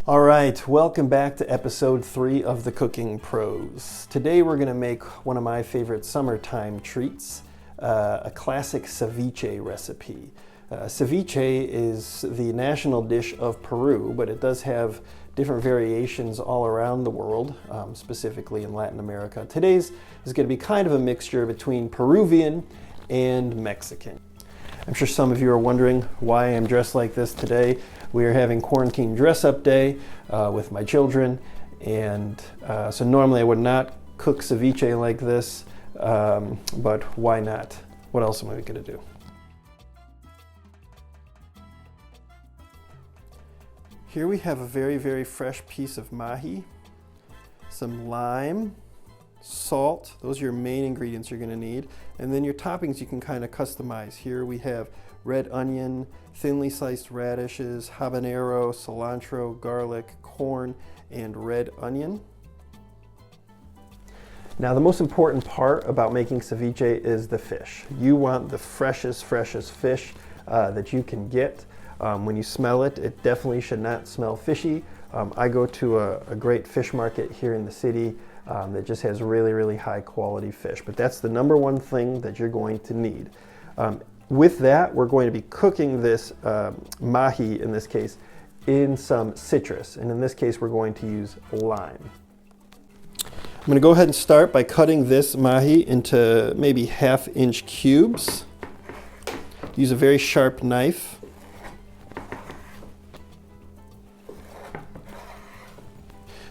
All right, welcome back to episode 3 of the Cooking Pros. Today we're going to make one of my favorite summertime treats, a classic ceviche recipe. Ceviche is the national dish of Peru, but it does have different variations all around the world, specifically in Latin America. Today's is going to be kind of a mixture between Peruvian and Mexican. I'm sure some of you are wondering why I'm dressed like this today. We are having quarantine dress-up day with my children, and so normally I would not cook ceviche like this, but why not? What else am I going to do? Here we have a very, very fresh piece of mahi, some lime, salt. Those are your main ingredients you're going to need, and then your toppings you can kind of customize. Here we have red onion, thinly sliced radishes, habanero, cilantro, garlic, corn, and red onion. Now the most important part about making ceviche is the fish. You want the freshest fish that you can get. When you smell it, it definitely should not smell fishy. I go to a great fish market here in the city that just has really, really high quality fish. But that's the number one thing that you're going to need. With that, we're going to be cooking this mahi, in this case, in some citrus. And in this case, we're going to use lime. I'm going to go ahead and start by cutting this mahi into maybe 1/2-inch cubes. Use a very sharp knife.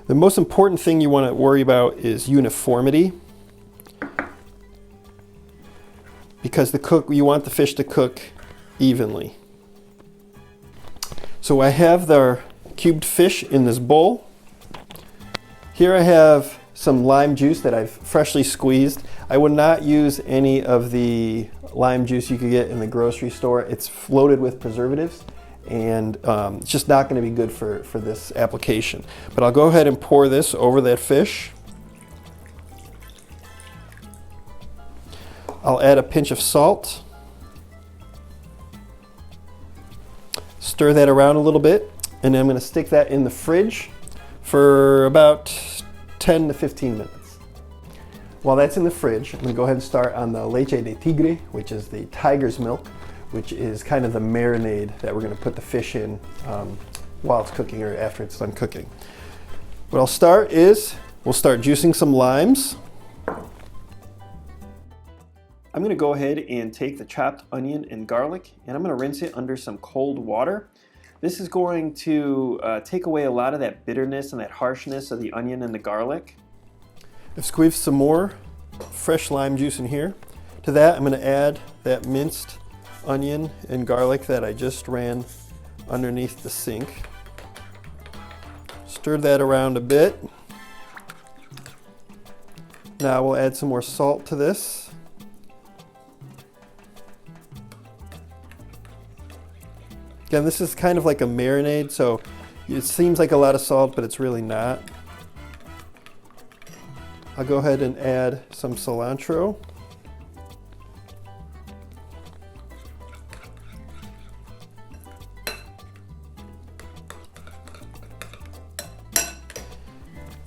The most important thing you want to worry about is uniformity, because you want the fish to cook evenly. So I have the cubed fish in this bowl. Here I have some lime juice that I've freshly squeezed. I would not use any of the lime juice you could get in the grocery store. It's loaded with preservatives, and it's just not going to be good for this application. But I'll go ahead and pour this over that fish. I'll add a pinch of salt. Stir that around a little bit, and then I'm going to stick that in the fridge for about 10 to 15 minutes. While that's in the fridge, I'm going to go ahead and start on the leche de tigre, which is the tiger's milk, which is kind of the marinade that we're going to put the fish in while it's cooking or after it's done cooking. What I'll start is, we'll start juicing some limes. I'm going to go ahead and take the chopped onion and garlic, and I'm going to rinse it under some cold water. This is going to take away a lot of that bitterness and that harshness of the onion and the garlic. I've squeezed some more fresh lime juice in here. To that, I'm going to add that minced onion and garlic that I just ran underneath the sink. Stir that around a bit. Now we'll add some more salt to this. Again, this is kind of like a marinade, so it seems like a lot of salt, but it's really not. I'll go ahead and add some cilantro.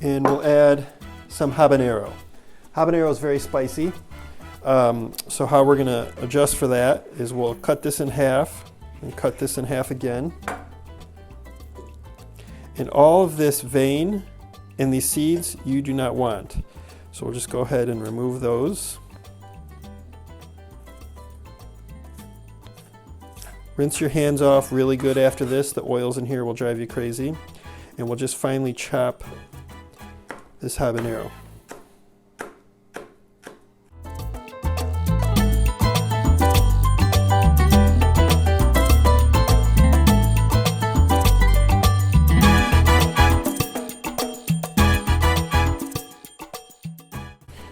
And we'll add some habanero. Habanero is very spicy, so how we're going to adjust for that is we'll cut this in half and cut this in half again. And all of this vein and these seeds you do not want, so we'll just go ahead and remove those. Rinse your hands off really good after this. The oils in here will drive you crazy. And we'll just finely chop this habanero.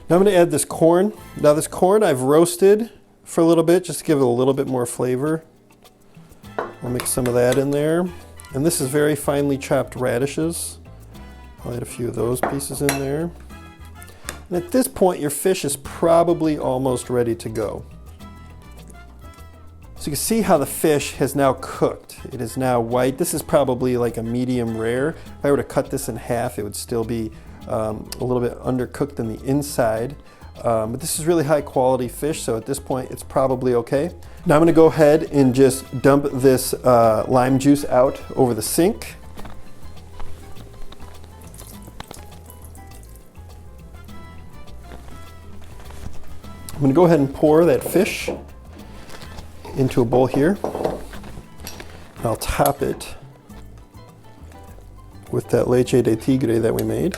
Now I'm going to add this corn. Now this corn I've roasted for a little bit just to give it a little bit more flavor. I'll mix some of that in there. And this is very finely chopped radishes. I'll add a few of those pieces in there. And at this point your fish is probably almost ready to go. So you can see how the fish has now cooked. It is now white. This is probably like a medium rare. If I were to cut this in half, it would still be a little bit undercooked in the inside. But this is really high quality fish, so at this point it's probably okay. Now I'm gonna go ahead and just dump this lime juice out over the sink. I'm gonna go ahead and pour that fish into a bowl here. I'll top it with that leche de tigre that we made.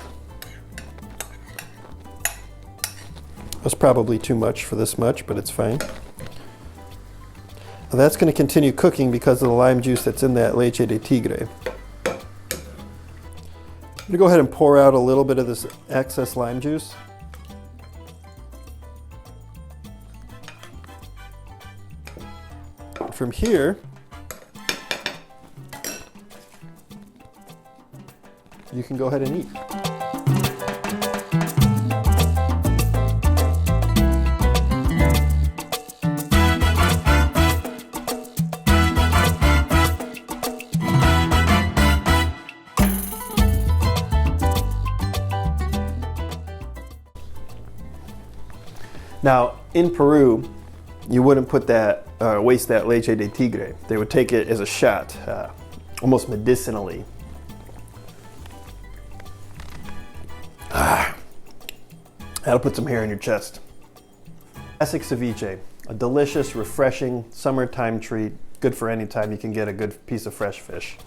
That's probably too much for this much, but it's fine. Now that's going to continue cooking because of the lime juice that's in that leche de tigre. I'm going to go ahead and pour out a little bit of this excess lime juice. From here, you can go ahead and eat. Now, in Peru, you wouldn't put that, waste that leche de tigre. They would take it as a shot, almost medicinally. That'll put some hair in your chest. Classic ceviche, a delicious, refreshing summertime treat, good for any time you can get a good piece of fresh fish.